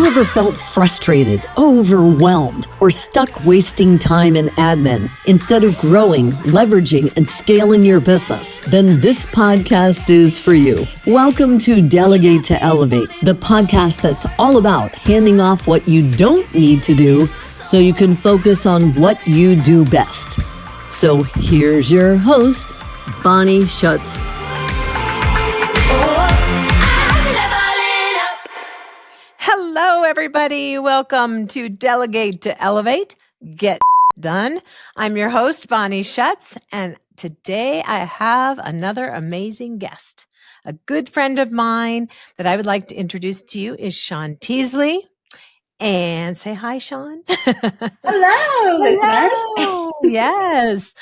you ever felt frustrated, overwhelmed, or stuck wasting time in admin instead of growing, leveraging, and scaling your business? Then this podcast is for you. Welcome to Delegate to Elevate, the podcast that's all about handing off what you don't need to do so you can focus on what you do best. So here's your host, Bonnie Schutz. Hello, everybody. Welcome to Delegate to Elevate. Get done. I'm your host, Bonnie Schutz, and today I have another amazing guest. A good friend of mine that I would like to introduce to you is Shawn Teasley. And say hi, Shawn. Hello, listeners. Yes.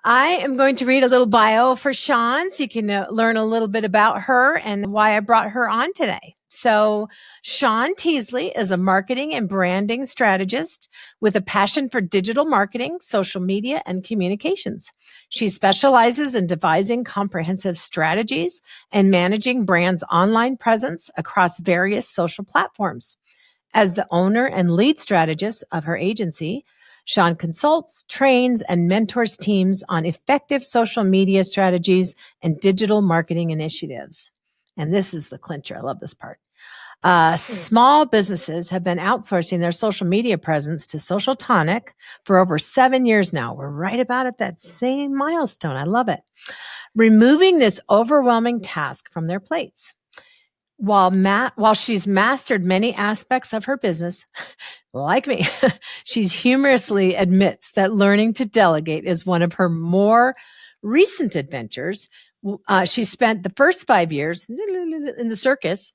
I am going to read a little bio for Shawn so you can learn a little bit about her and why I brought her on today. So Shawn Teasley is a marketing and branding strategist with a passion for digital marketing, social media, and communications. She specializes in devising comprehensive strategies and managing brands' online presence across various social platforms. As the owner and lead strategist of her agency, Shawn consults, trains, and mentors teams on effective social media strategies and digital marketing initiatives. And this is the clincher. I love this part. Small businesses have been outsourcing their social media presence to Social Tonic for over 7 years now. We're right about at that same milestone. I love it. Removing this overwhelming task from their plates. While she's mastered many aspects of her business, like me, she humorously admits that learning to delegate is one of her more recent adventures. She spent the first 5 years in the circus,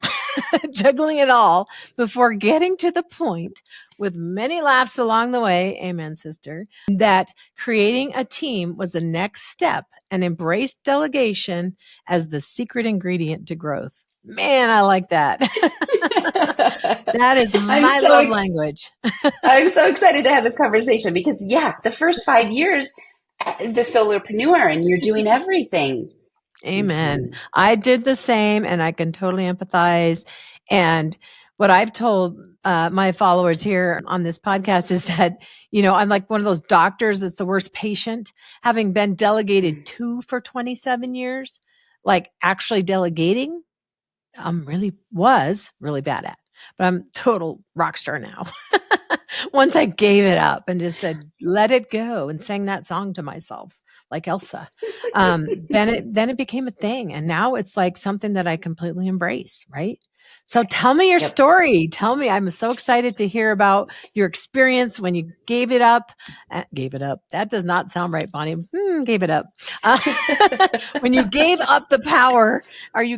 juggling it all before getting to the point, with many laughs along the way, amen, sister, that creating a team was the next step and embraced delegation as the secret ingredient to growth. Man, I like that. That is my love language. I'm so excited to have this conversation because, the first 5 years, the solopreneur, and you're doing everything. Amen. Mm-hmm. I did the same, and I can totally empathize. And what I've told my followers here on this podcast is that, I'm like one of those doctors that's the worst patient, having been delegated to for 27 years, like actually delegating. Was really bad at, but I'm total rock star now. Once I gave it up and just said, let it go, and sang that song to myself like Elsa, then it became a thing. And now it's like something that I completely embrace. Right. So tell me your story. Tell me, I'm so excited to hear about your experience when you gave it up. That does not sound right, Bonnie. Gave it up. When you gave up the power, or you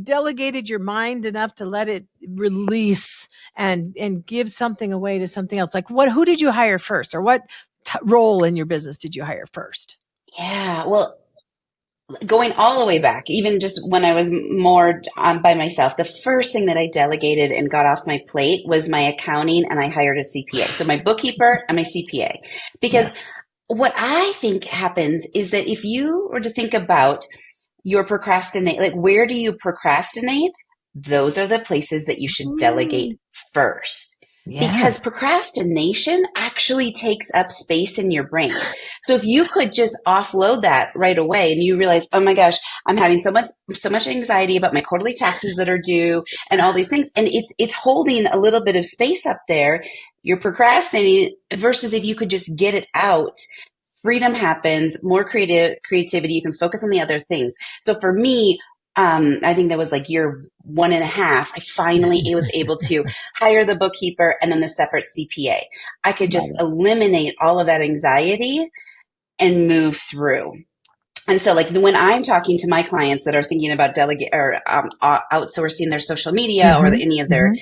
delegated your mind enough to let it release and give something away to something else. Like who did you hire first, or what role in your business did you hire first? Yeah, well, going all the way back, even just when I was more by myself, the first thing that I delegated and got off my plate was my accounting, and I hired a CPA. So my bookkeeper and my CPA. Because what I think happens is that if you were to think about your procrastinate, like where do you procrastinate? Those are the places that you should delegate first. Because procrastination actually takes up space in your brain. So if you could just offload that right away and you realize, oh my gosh, I'm having so much anxiety about my quarterly taxes that are due and all these things. And it's holding a little bit of space up there. You're procrastinating versus if you could just get it out. Freedom happens, more creativity. You can focus on the other things. So for me, I think that was like year 1.5. I finally was able to hire the bookkeeper and then the separate CPA. I could just eliminate all of that anxiety and move through. And so like when I'm talking to my clients that are thinking about delegate or outsourcing their social media or any of their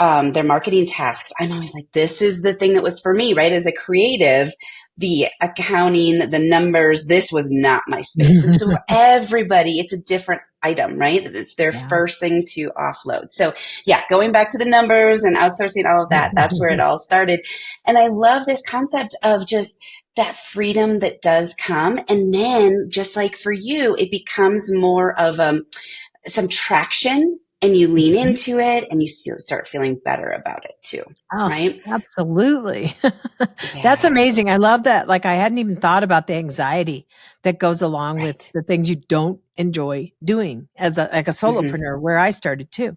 marketing tasks, I'm always like, this is the thing that was for me, right? As a creative, the accounting, the numbers, this was not my space. And so everybody, it's a different item, right? It's their first thing to offload. So going back to the numbers and outsourcing all of that, that's where it all started. And I love this concept of just that freedom that does come. And then just like for you, it becomes more of some traction and you lean into it and you start feeling better about it too. Oh, Right? absolutely. That's Yeah. amazing. I love that. Like, I hadn't even thought about the anxiety that goes along with Right. the things you don't enjoy doing as a Mm-hmm. solopreneur, where I started too.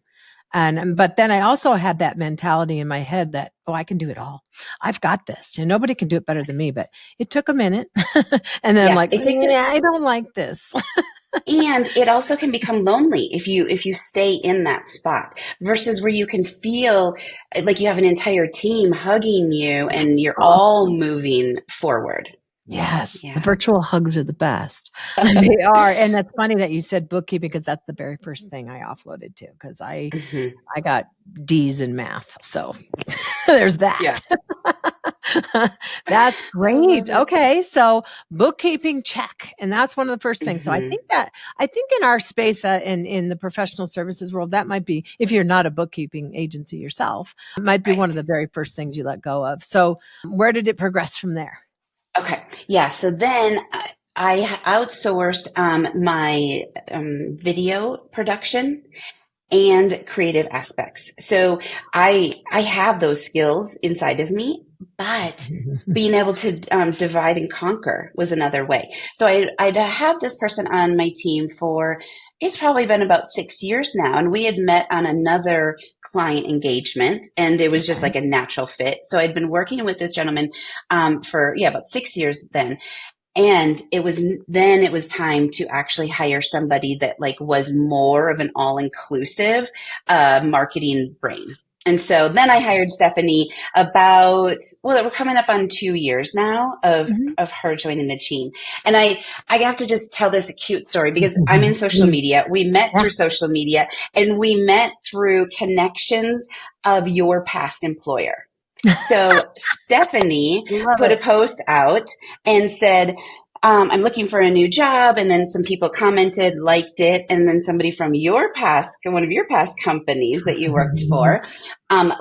But then I also had that mentality in my head that, oh, I can do it all. I've got this, and nobody can do it better than me. But it took a minute. And then I'm Yeah. like, It takes it. yeah, I don't like this. And it also can become lonely if you stay in that spot versus where you can feel like you have an entire team hugging you and you're Oh, all moving forward. yes, the Yeah. virtual hugs are the best. They are. And that's funny that you said bookkeeping, because that's the very first thing I offloaded to, because Hmm. I got D's in math. So there's Yeah. that. That's I great. love it. Okay. So bookkeeping check. And that's one of the first things. So Hmm. I think in our space, in the professional services world, that might be, if you're not a bookkeeping agency yourself, it might be one of Right. the very first things you let go of. So where did it progress from there? Okay. Yeah. So then I outsourced my video production and creative aspects. So I have those skills inside of me, but being able to divide and conquer was another way. So I'd had this person on my team for, it's probably been about 6 years now, and we had met on another client engagement, and it was just Okay. like a natural fit. So I'd been working with this gentleman for about 6 years then. And it was time to actually hire somebody that like was more of an all-inclusive marketing brain. And so then I hired Stephanie we're coming up on 2 years now Mhm. of her joining the team. And I have to just tell this cute story because I'm in social media. We met Yeah. through social media, and we met through connections of your past employer. So Stephanie Love put a it. post out and said, I'm looking for a new job. And then some people commented, liked it. And then somebody from one of your past companies that you worked for,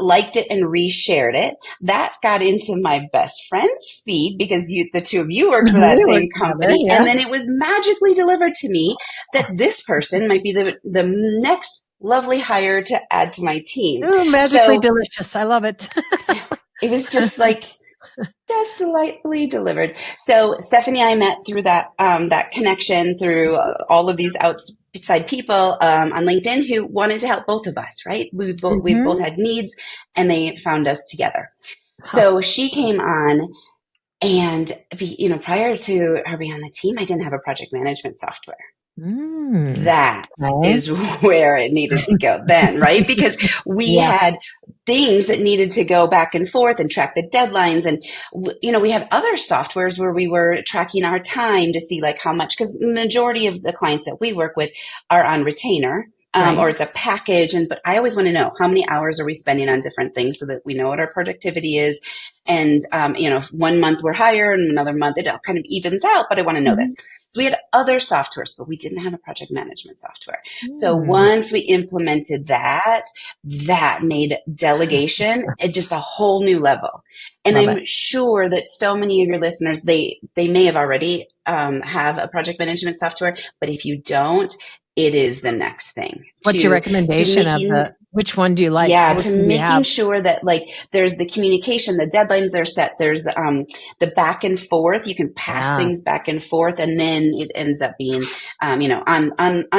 liked it and reshared it. That got into my best friend's feed because the two of you worked for that We same work together. company. And then Yes. it was magically delivered to me that this person might be the next lovely hire to add to my team. Ooh, magically So delicious. I love it. it was just delightfully delivered. So Stephanie and I met through that connection through all of these outside people on LinkedIn who wanted to help both of us. Right? We both Mhm. had needs, and they found us together. Huh. So she came on, and prior to her being on the team, I didn't have a project management software. Mm. That Okay. is where it needed to go then, right? Because we Yeah. had things that needed to go back and forth and track the deadlines. And, we had other softwares where we were tracking our time to see like how much, because the majority of the clients that we work with are on retainer. Right. Or it's a package. But I always want to know how many hours are we spending on different things so that we know what our productivity is. And, 1 month we're higher and another month it all kind of evens out, but I want to know this. Mhm. So we had other softwares, but we didn't have a project management software. So Mm. once we implemented that, that made delegation at just a whole new level. And Love it. I'm sure that so many of your listeners, they may have already have a project management software, but if you don't, it is the next thing What's your to recommendation of making which one do you like? yeah, Which to one do you making have? sure that like there's the communication, the deadlines are set, there's the back and forth. You can pass Yeah. things back and forth, and then it ends up being on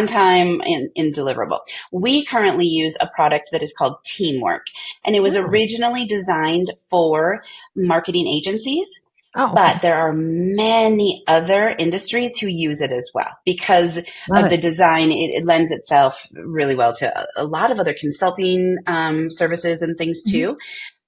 time and deliverable. We currently use a product that is called Teamwork, and it was Mm. originally designed for marketing agencies. Oh, But okay. there are many other industries who use it as well because Love of the it. design. It lends itself really well to a lot of other consulting services and things Mhm. too.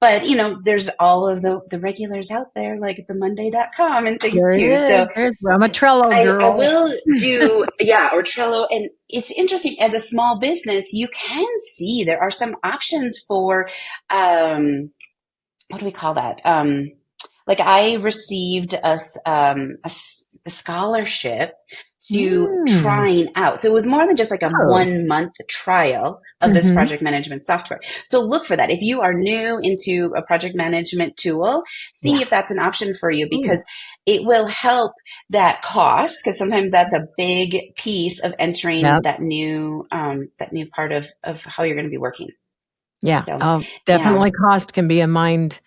But, there's all of the regulars out there like the Monday.com and things There it too. is. So I'm a Trello I girl. will do, yeah, or Trello. And it's interesting as a small business, you can see there are some options for, what do we call that? Like I received a scholarship to trying out. So it was more than just like a 1 month trial of this project management software. So look for that. If you are new into a project management tool, see if that's an option for you, because it will help that cost, because sometimes that's a big piece of entering that new part of how you're going to be working. Yeah. So, definitely cost can be a mind.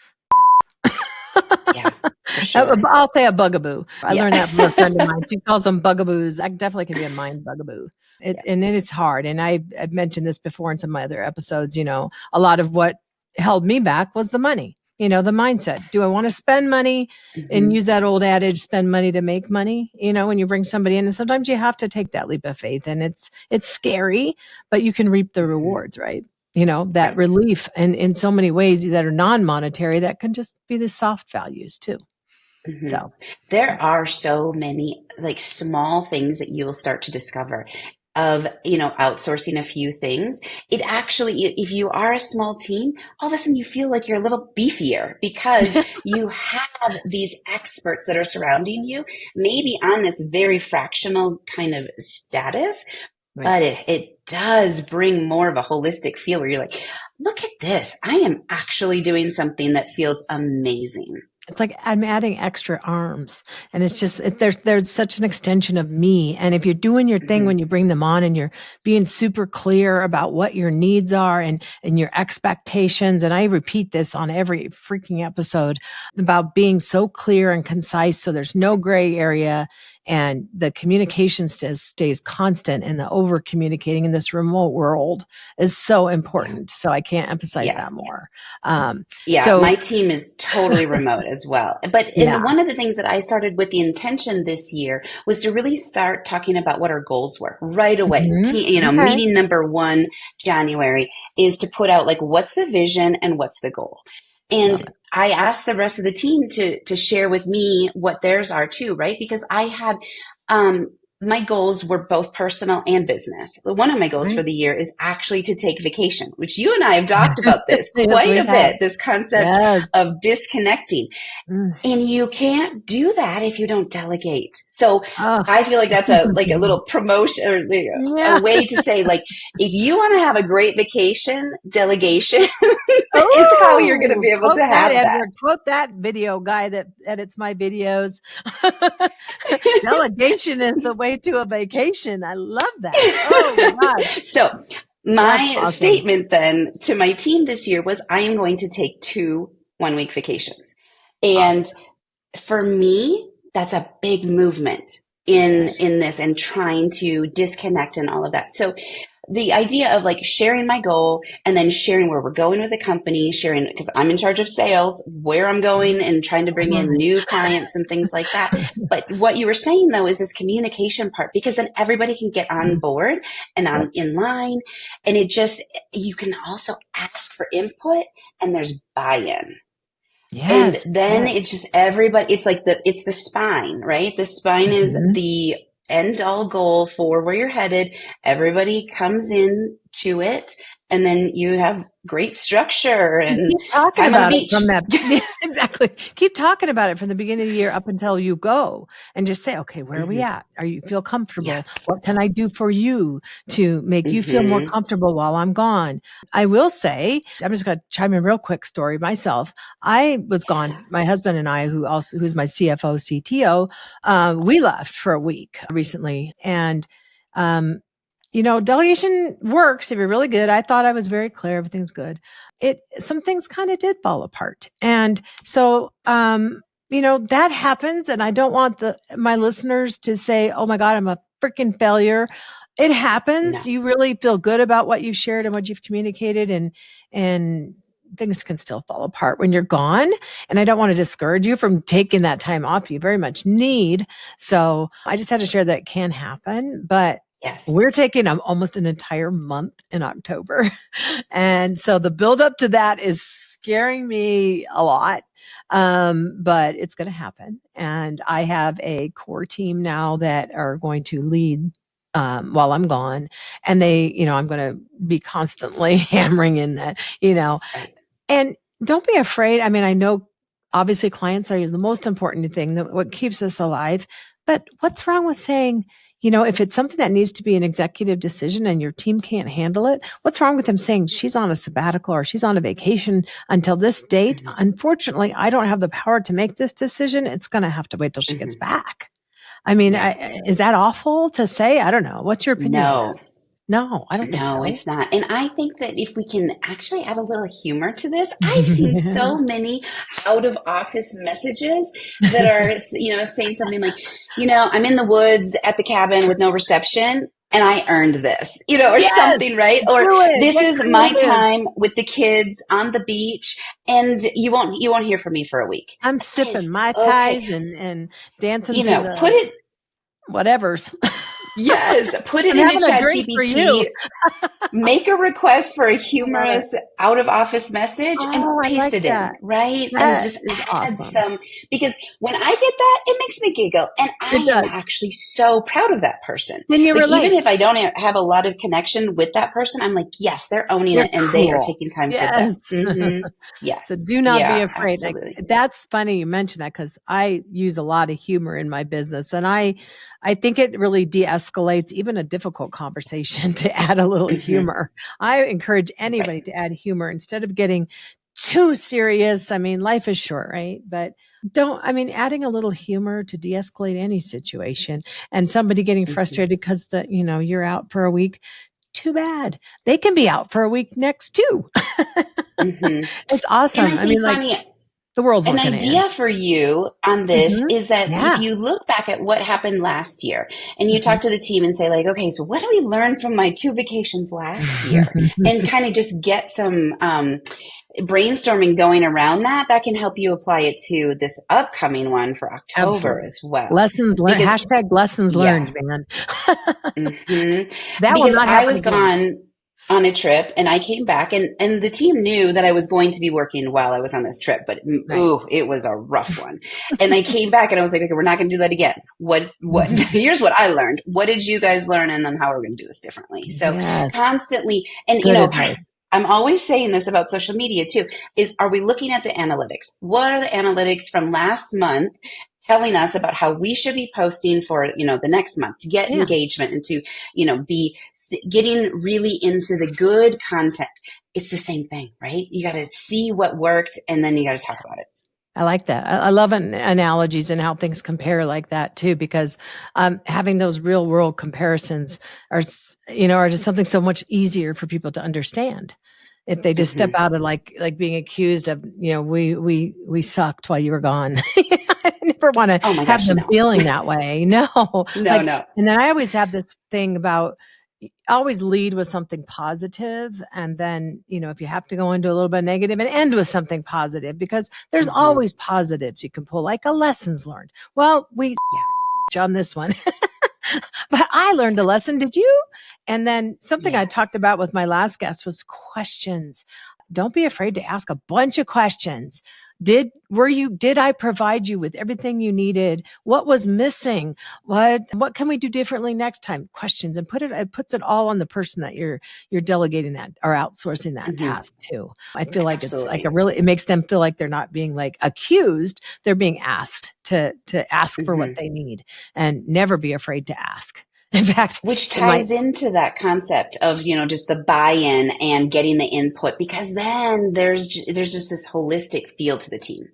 Yeah, for sure. I'll say a bugaboo. I learned that from a friend of mine. She calls them bugaboos. I definitely can be a mind bugaboo. And it's hard. And I've mentioned this before in some of my other episodes. A lot of what held me back was the money. The mindset. Do I want to spend money and use that old adage, spend money to make money? When you bring somebody in, and sometimes you have to take that leap of faith, and it's scary, but you can reap the rewards, right? That relief, and in so many ways that are non-monetary, that can just be the soft values too. So there are so many like small things that you will start to discover of, outsourcing a few things. It actually, if you are a small team, all of a sudden you feel like you're a little beefier because you have these experts that are surrounding you, maybe on this very fractional kind of status. But it does bring more of a holistic feel where you're like, look at this. I am actually doing something that feels amazing. It's like I'm adding extra arms, and it's just there's such an extension of me. And if you're doing your thing when you bring them on, and you're being super clear about what your needs are and your expectations, and I repeat this on every freaking episode about being so clear and concise, so there's no gray area, and the communication stays constant, and the over communicating in this remote world is so important. So I can't emphasize that more. So my team is totally remote as well. But one of the things that I started with the intention this year was to really start talking about what our goals were right away. Meeting number 1, January, is to put out like, what's the vision and what's the goal? And I asked the rest of the team to share with me what theirs are too, right? Because I had, my goals were both personal and business. One of my goals for the year is actually to take vacation, which you and I have talked about this quite a bit, this concept of disconnecting. And you can't do that if you don't delegate. So I feel like that's a little promotion or a way to say, like, if you want to have a great vacation, delegation is how you're going to be able to have that. Quote that video guy that edits my videos. Delegation is the way to a vacation. I love that. Oh my God. So my statement then to my team this year was, I am going to take 2 1-week vacations. And for me, that's a big movement in this and trying to disconnect and all of that. So the idea of like sharing my goal and then sharing where we're going with the company, sharing, because I'm in charge of sales, where I'm going and trying to bring in new clients and things like that. But what you were saying though is this communication part, because then everybody can get on board and in line. And you can also ask for input, and there's buy-in. Yes. And then it's just everybody, it's the spine, right? The spine is the end all goal for where you're headed. Everybody comes in to it, and then you have great structure and keep talking about it from that. Exactly. Keep talking about it from the beginning of the year up until you go, and just say, okay, where are we at? Are you feel comfortable? Yes. What can I do for you to make you feel more comfortable while I'm gone? I will say, I'm just going to chime in real quick story myself. I was gone. My husband and I, who's my CFO, CTO, we left for a week recently. And, delegation works if you're really good. I thought I was very clear. Everything's good. Some things kind of did fall apart. And so, that happens. And I don't want my listeners to say, oh my God, I'm a freaking failure. It happens. No. You really feel good about what you've shared and what you've communicated, and things can still fall apart when you're gone. And I don't want to discourage you from taking that time off you very much need. So I just had to share that it can happen, but we're taking almost an entire month in October. And so the build up to that is scaring me a lot. But it's going to happen. And I have a core team now that are going to lead while I'm gone. And I'm going to be constantly hammering in that, and don't be afraid. I mean, I know obviously clients are the most important thing, what keeps us alive, but what's wrong with saying, if it's something that needs to be an executive decision and your team can't handle it, what's wrong with them saying she's on a sabbatical or she's on a vacation until this date? Mm-hmm. Unfortunately, I don't have the power to make this decision. It's going to have to wait till she gets back. I mean, is that awful to say? I don't know. What's your opinion on that? No, I don't think so. No, it's not. And I think that if we can actually add a little humor to this, I've seen so many out of office messages that are, saying something like, I'm in the woods at the cabin with no reception and I earned this, or something, right? Or this is my time with the kids on the beach and you won't hear from me for a week. I'm sipping Mai Tais and dancing to the put it whatevers. Yes, put it into ChatGPT. Make a request for a humorous out of office message and paste it in, right? And just add some, because when I get that, it makes me giggle, and I am actually so proud of that person. Then you relate. Even if I don't have a lot of connection with that person, I'm like, yes, they're owning it, and they are taking time for that. Mm-hmm. Yes. So do not be afraid. Absolutely. That's funny you mentioned that, because I use a lot of humor in my business, and I think it really de-escalates even a difficult conversation to add a little humor. I encourage anybody to add humor instead of getting too serious. I mean, life is short, right? But adding a little humor to de-escalate any situation, and somebody getting frustrated because you're out for a week. Too bad. They can be out for a week next too. It's awesome. And I think, Bonnie, the world's an idea for you on this is that if you look back at what happened last year and you talk to the team and say, like, okay, so what did we learn from my 2 vacations last year? And kind of just get some brainstorming going around that can help you apply it to this upcoming one for October as well. Lessons learned. Hashtag lessons learned, man. That because I was gone on a trip and I came back and the team knew that I was going to be working while I was on this trip, but it was a rough one. And I came back and I was like, okay, we're not going to do that again. What, here's what I learned. What did you guys learn? And then how are we going to do this differently? So constantly, and I'm always saying this about social media too, is are we looking at the analytics? What are the analytics from last month telling us about how we should be posting for, the next month to get engagement and to, be getting really into the good content? It's the same thing, right? You got to see what worked and then you got to talk about it. I like that. I love analogies and how things compare like that too, because having those real world comparisons are just something so much easier for people to understand. If they just step out of like being accused of, we sucked while you were gone. I never want to have them feeling that way. No. No. And then I always have this thing about always lead with something positive, and then, if you have to go into a little bit negative, and end with something positive, because there's always positives you can pull, like a lessons learned. Well, we on this one, but I learned a lesson. Did you? And then something I talked about with my last guest was questions. Don't be afraid to ask a bunch of questions. Did I provide you with everything you needed? What was missing? What can we do differently next time? Questions, and it puts it all on the person that you're delegating that or outsourcing that task to. I feel like it's like it makes them feel like they're not being like accused. They're being asked to ask for what they need, and never be afraid to ask. In fact, which ties into that concept of, just the buy-in and getting the input, because then there's just this holistic feel to the team.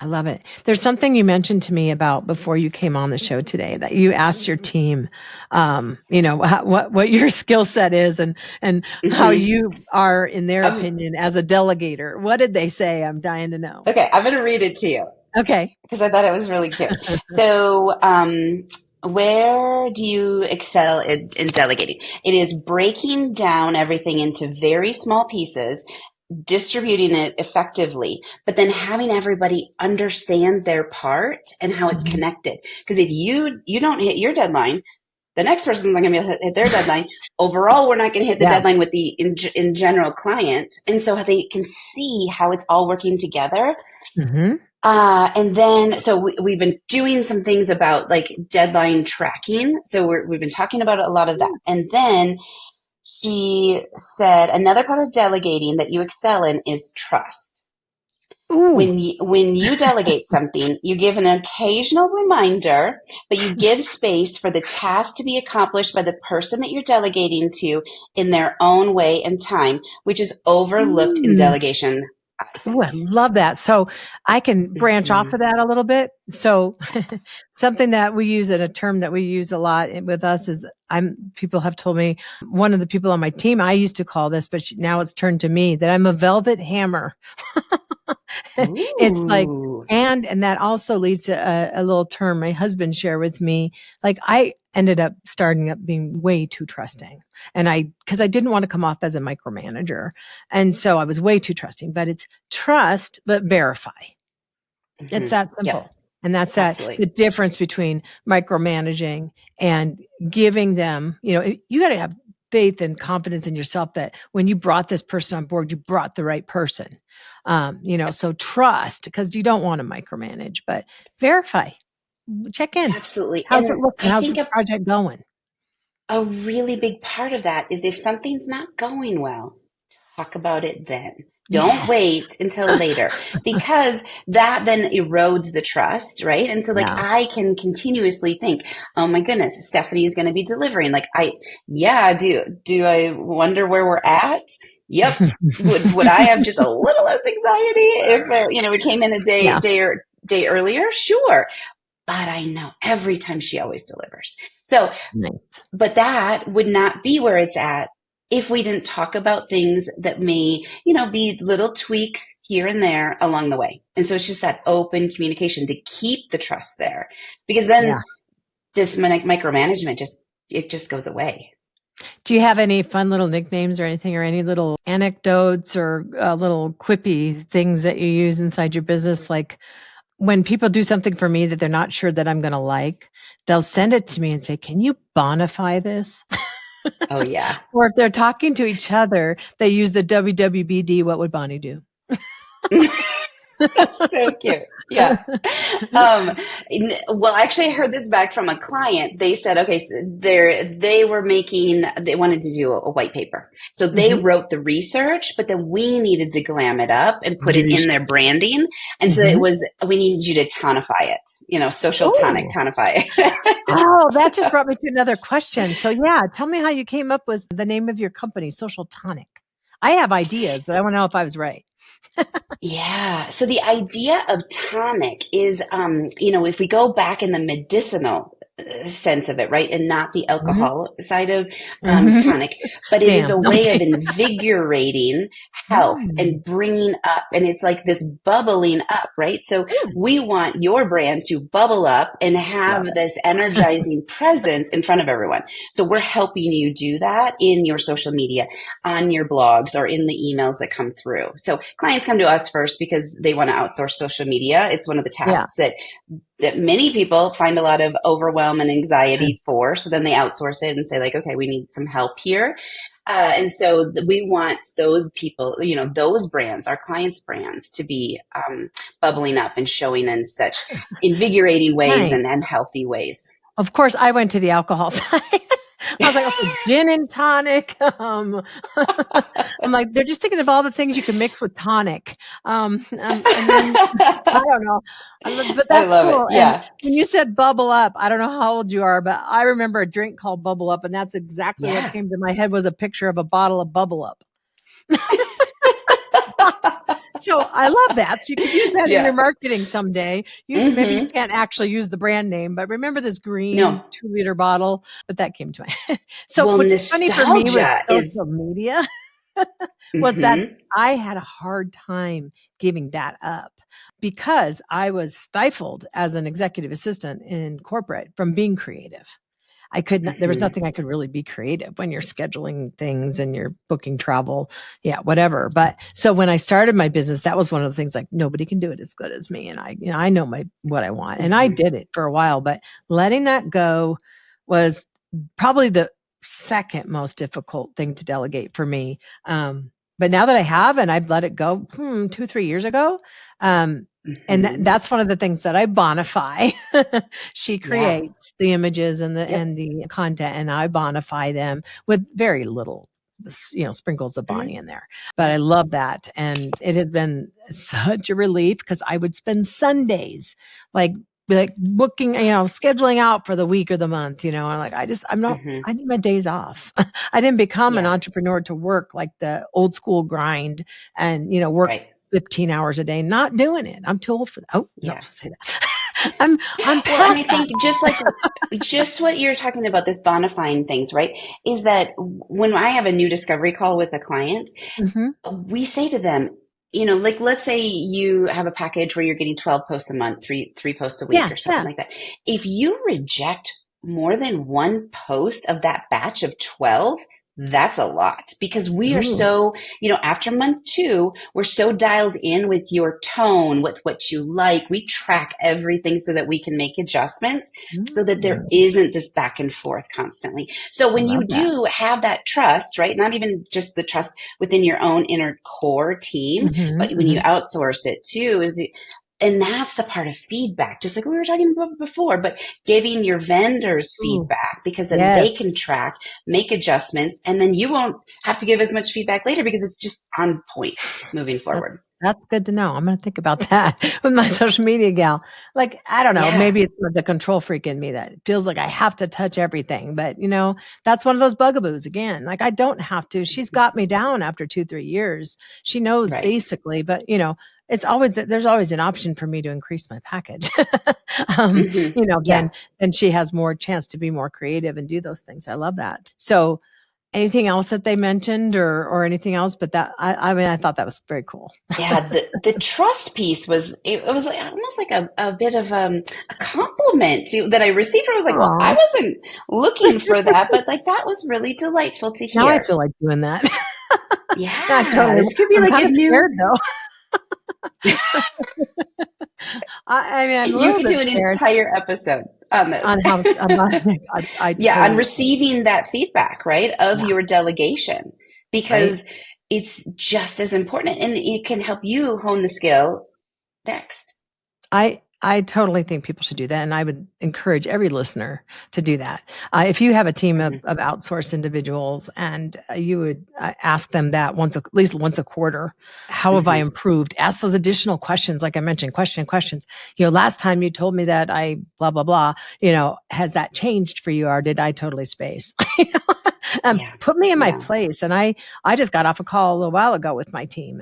I love it. There's something you mentioned to me about before you came on the show today, that you asked your team, what your skill set is and how you are, in their opinion, as a delegator. What did they say? I'm dying to know. Okay. I'm going to read it to you. Okay. Because I thought it was really cute. So, where do you excel in delegating? It is breaking down everything into very small pieces, distributing it effectively, but then having everybody understand their part and how it's connected. Because if you don't hit your deadline, the next person's not going to be able to hit their deadline. Overall, we're not going to hit the deadline with the in general client. And so they can see how it's all working together. And then, so we've been doing some things about like deadline tracking. So we've been talking about a lot of that. And then she said, another part of delegating that you excel in is trust. Ooh. When you delegate something, you give an occasional reminder, but you give space for the task to be accomplished by the person that you're delegating to in their own way and time, which is overlooked in Mm. delegation, I Ooh, think. I love that. So I can branch off Mhm. of that a little bit. So something that we use, and a term that we use a lot with us, is people have told me, one of the people on my team, I used to call this, but now it's turned to me, that I'm a velvet hammer. It's like, Ooh. and that also leads to a little term my husband shared with me. Like, I ended up starting up being way too trusting, because I didn't want to come off as a micromanager. And so I was way too trusting, but it's trust, but verify. It's Mhm. that Yep, simple. And that's the absolutely. difference between micromanaging and giving them, you got to have faith and confidence in yourself that when you brought this person on board, you brought the right person. Yep, So trust, because you don't want to micromanage, but verify, check in. absolutely. How's it And looking? I How's think this project going? a really big part of that is if something's not going well, talk about it then. Don't Yes. wait until later because that then erodes the trust, right? And so like Yeah. I can continuously think, oh my goodness, Stephanie is going to be delivering. Like do I wonder where we're at? Yep. Would I have just a little less anxiety if we came in a Yeah. day earlier? Sure. But I know every time she always delivers. So Nice. but that would not be where it's at if we didn't talk about things that may, be little tweaks here and there along the way. And so it's just that open communication to keep the trust there, because then Yeah. this micromanagement just goes away. Do you have any fun little nicknames or anything, or any little anecdotes or little quippy things that you use inside your business? Like, when people do something for me that they're not sure that I'm going to like, they'll send it to me and say, "Can you bonify this?" Oh yeah. Or if they're talking to each other, they use the WWBD, what would Bonnie do? That's so cute. Yeah. Um, well, actually, I heard this back from a client. They said, okay, so they wanted to do a white paper. So they Mhm. wrote the research, but then we needed to glam it up and put it in Yeesh. their branding. And so Mhm. we needed you to tonify it, social tonic, Oh. tonify it. Oh, So, that just brought me to another question. So yeah, tell me how you came up with the name of your company, Social Tonic. I have ideas, but I want to know if I was right. yeah. So the idea of tonic is, if we go back in the medicinal sense of it, right, and not the Mhm. alcohol side of Mhm. tonic, but it is Damn. a way of Okay. invigorating health Mm. and bringing up, and it's like this bubbling up, right? So Mm. we want your brand to bubble up and Love have it. this energizing presence in front of everyone. So we're helping you do that in your social media, on your blogs, or in the emails that come through. So clients come to us first because they want to outsource social media. It's one of the Yeah. tasks that many people find a lot of overwhelm and Mm. anxiety for. So then they outsource it and say like, okay, we need some help here. And so we want those people, those brands, our clients' brands, to be bubbling up and showing in such invigorating ways Nice. and healthy ways. Of course, I went to the alcohol side. I was like, okay, gin and tonic. I'm like, they're just thinking of all the things you can mix with tonic. And then I don't know, but I that's love it. cool. And Yeah. when you said bubble up, I don't know how old you are, but I remember a drink called Bubble Up, and that's exactly what Yeah. came to my head, was a picture of a bottle of Bubble Up. So I love that. So you could use that in your Yeah. marketing someday. Maybe you Mm-hmm. can't actually use the brand name, but remember this green No. 2-liter bottle. But that came to my head. So Well, what's funny for me with nostalgia social is. media was that Mm-hmm. I had a hard time giving that up, because I was stifled as an executive assistant in corporate from being creative. I could not, there was Mm-hmm. nothing I could really be creative when you're scheduling things and you're booking travel. Yeah, whatever. But so when I started my business, that was one of the things, like, nobody can do it as good as me. And I know what I want, and I Mm-hmm. did it for a while, but letting that go was probably the second most difficult thing to delegate for me. But now that I have, and I've let it go 2-3 years ago, and Mm-hmm. that's one of the things that I bonify. She Yeah. creates the images and Yep. the content, and I bonify them with very little sprinkles of Bonnie in there. But I love that. And it has been such a relief because I would spend Sundays like booking, scheduling out for the week or the month, I'm like, I need my days off. I didn't become an entrepreneur to work like the old school grind and, work 15 hours a day, not doing it. I'm too old for that. Oh, not to say that. I'm past well, and I think just what you're talking about, this bonifying things, right? Is that when I have a new discovery call with a client, we say to them, like let's say you have a package where you're getting 12 posts a month, three posts a week or something like that. If you reject more than one post of that batch of 12, that's a lot because we are so, after month 2, we're so dialed in with your tone, with what you like. We track everything so that we can make adjustments so that there isn't this back and forth constantly. So when you do have that trust, right, not even just the trust within your own inner core team, but when you outsource it too, and that's the part of feedback, just like we were talking about before, but giving your vendors feedback because then they can track, make adjustments, and then you won't have to give as much feedback later because it's just on point moving forward. That's good to know. I'm going to think about that with my social media gal. Like, I don't know, maybe it's the control freak in me that feels like I have to touch everything. But, that's one of those bugaboos again. Like, I don't have to. She's got me down after 2-3 years. She knows basically, but, it's always, there's always an option for me to increase my package. Then she has more chance to be more creative and do those things. I love that. So, anything else that they mentioned or anything else? But that, I thought that was very cool. Yeah. The trust piece was almost like a bit of a compliment that I received. I was like, well, I wasn't looking for that, but like, that was really delightful to hear. Now I feel like doing that. Yeah. Totally. This could be like a new, scared, though. I'm you could do an entire episode on this. On receiving that feedback, right, of your delegation, because it's just as important and it can help you hone the skill next. I totally think people should do that. And I would encourage every listener to do that. If you have a team of outsourced individuals and you would ask them that at least once a quarter, how have I improved? Ask those additional questions. Like I mentioned, questions. Last time you told me that I blah, blah, blah, has that changed for you or did I totally space? Put me in my place. And I just got off a call a little while ago with my team.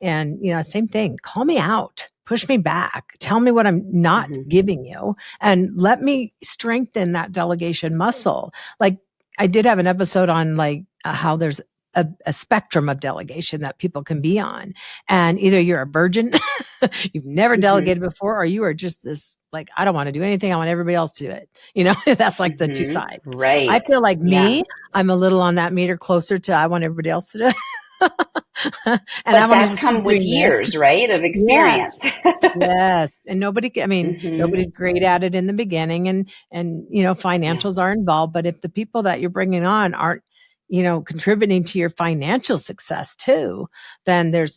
And same thing, call me out. Push me back. Tell me what I'm not giving you and let me strengthen that delegation muscle. Like I did have an episode on how there's a spectrum of delegation that people can be on. And either you're a virgin, you've never delegated before, or you are just this, I don't want to do anything. I want everybody else to do it. That's like the two sides. Right. I feel like me, I'm a little on that meter closer to, I want everybody else to do it. But that's come with years, right, of experience. Yes. And nobody's great at it in the beginning and financials are involved. But if the people that you're bringing on aren't, contributing to your financial success too, then there's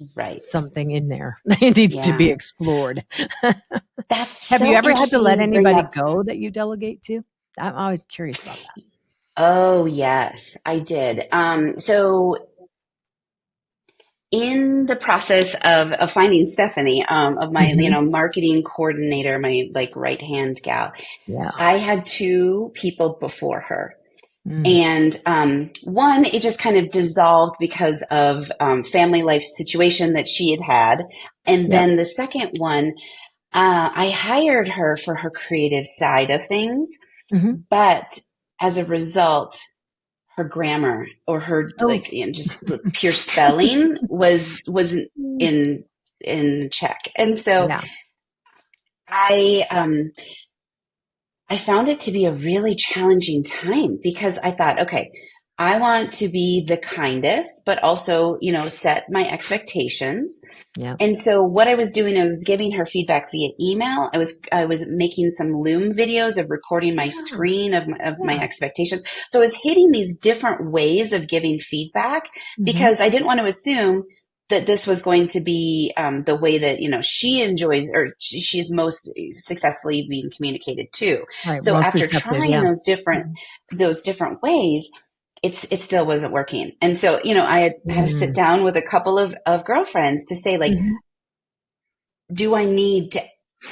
something in there that needs to be explored. Have you ever had to let anybody go that you delegate to? I'm always curious about that. Oh, yes, I did. So in the process of finding Stephanie, of my, marketing coordinator, my right hand gal, I had 2 people before her. And one, it just kind of dissolved because of family life situation that she had. And then the second one, I hired her for her creative side of things. But as a result, her grammar or her just pure spelling wasn't in check. And so I found it to be a really challenging time because I thought, okay, I want to be the kindest, but also, set my expectations. Yeah. And so what I was doing, I was giving her feedback via email. I was making some Loom videos of recording my screen of my expectations. So I was hitting these different ways of giving feedback because I didn't want to assume that this was going to be the way that, she enjoys or she's most successfully being communicated to. Right, so after trying those different ways, it still wasn't working. And so, I had to sit down with a couple of girlfriends to say, like, do I need to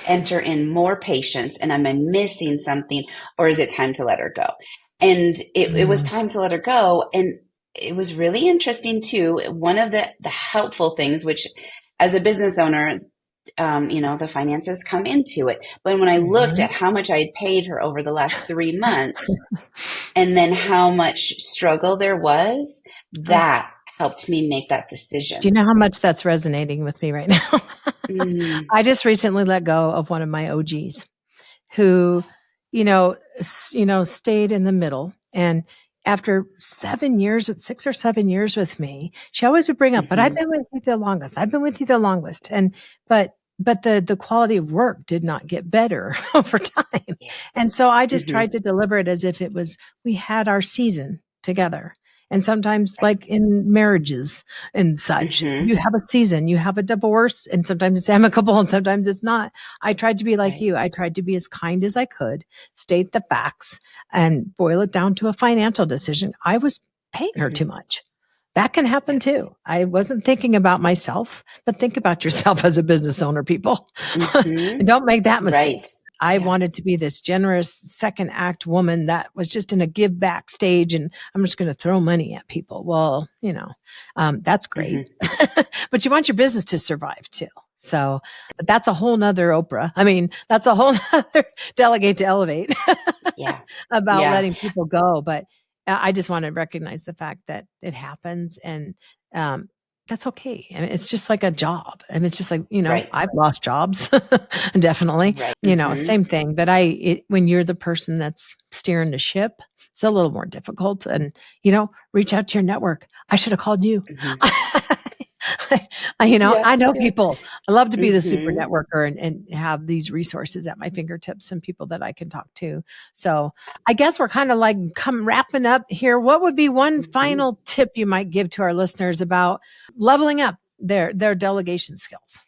enter in more patience, and am I missing something, or is it time to let her go? And it was time to let her go. And it was really interesting too. One of the helpful things, which as a business owner, the finances come into it. But when I looked at how much I had paid her over the last 3 months and then how much struggle there was, that helped me make that decision. Do you know how much that's resonating with me right now? I just recently let go of one of my OGs who, stayed in the middle. And after 6 or 7 years with me, she always would bring up, but I've been with you the longest. I've been with you the longest. But the quality of work did not get better over time. And so I just tried to deliver it as if it was, we had our season together. And sometimes, like in marriages and such, you have a season, you have a divorce, and sometimes it's amicable and sometimes it's not. I tried to be like you. I tried to be as kind as I could, state the facts, and boil it down to a financial decision. I was paying her too much. That can happen too. I wasn't thinking about myself, but think about yourself as a business owner, people. Don't make that mistake. Right. I wanted to be this generous second act woman that was just in a give back stage, and I'm just going to throw money at people. Well, that's great, but you want your business to survive too. So, but that's a whole nother Oprah. I mean, that's a whole nother Delegate to Elevate about letting people go. But I just want to recognize the fact that it happens, and that's okay. I mean, it's just like a job. I mean, it's just like, I've lost jobs, definitely, same thing. But when you're the person that's steering the ship, it's a little more difficult. And, reach out to your network. I should have called you. I know people. I love to be the super networker and have these resources at my fingertips and people that I can talk to. So I guess we're kind of like wrapping up here. What would be one final tip you might give to our listeners about leveling up their delegation skills?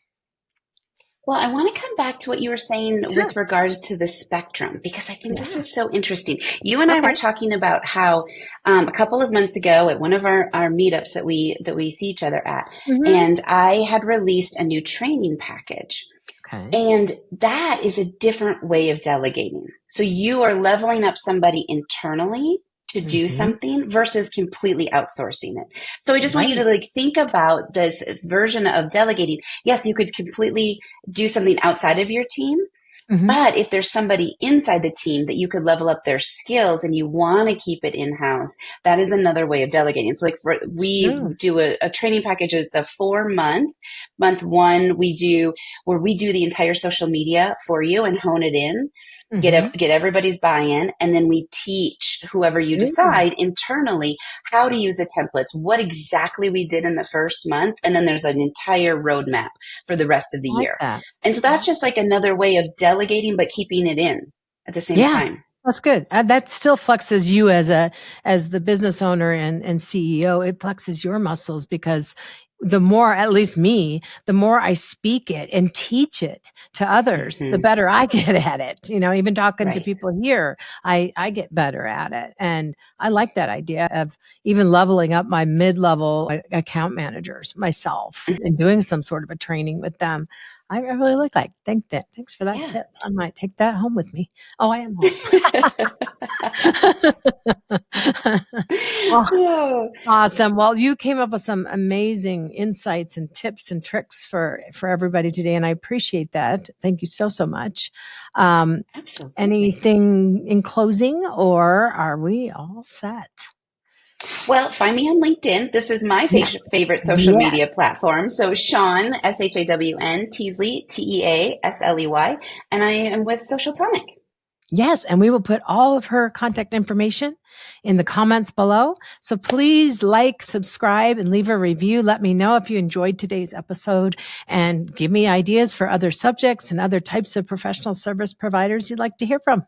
Well, I want to come back to what you were saying with regards to the spectrum, because I think this is so interesting. You and I were talking about how a couple of months ago at one of our meetups that we see each other at, and I had released a new training package. And that is a different way of delegating. So you are leveling up somebody internally to do something versus completely outsourcing it. So I just want you to think about this version of delegating. Yes, you could completely do something outside of your team, but if there's somebody inside the team that you could level up their skills and you want to keep it in-house, that is another way of delegating. So we do a training package. It's a 4-month. Month 1, we do the entire social media for you and hone it in. Get everybody's buy-in, and then we teach whoever you decide internally how to use the templates, what exactly we did in the first month, and then there's an entire roadmap for the rest of the year. And so that's just like another way of delegating, but keeping it in at the same time. That's good. That still flexes you as the business owner and CEO. It flexes your muscles because the more, at least me, the more I speak it and teach it to others, the better I get at it. Even talking to people here, I get better at it. And I like that idea of even leveling up my mid-level account managers myself and doing some sort of a training with them. I really like that. Thanks for that tip. I might take that home with me. Oh, I am home. Awesome. Well, you came up with some amazing insights and tips and tricks for everybody today, and I appreciate that. Thank you so much. Absolutely. Anything in closing, or are we all set? Well, find me on LinkedIn. This is my favorite social media platform. So Shawn, SHAWN, Teasley, TEASLEY, and I am with Social Tonic. Yes, and we will put all of her contact information in the comments below. So please subscribe, and leave a review. Let me know if you enjoyed today's episode, and give me ideas for other subjects and other types of professional service providers you'd like to hear from.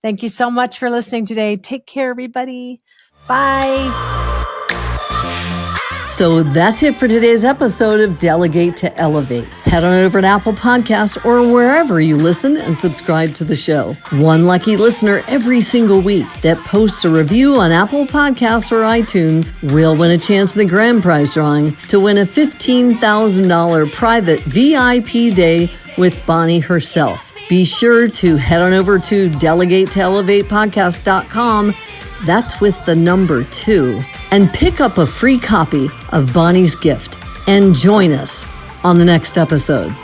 Thank you so much for listening today. Take care, everybody. Bye. So that's it for today's episode of Delegate to Elevate. Head on over to Apple Podcasts or wherever you listen and subscribe to the show. One lucky listener every single week that posts a review on Apple Podcasts or iTunes will win a chance in the grand prize drawing to win a $15,000 private VIP day with Bonnie herself. Be sure to head on over to delegatetoelevatepodcast.com. That's with the number 2. And pick up a free copy of Bonnie's gift and join us on the next episode.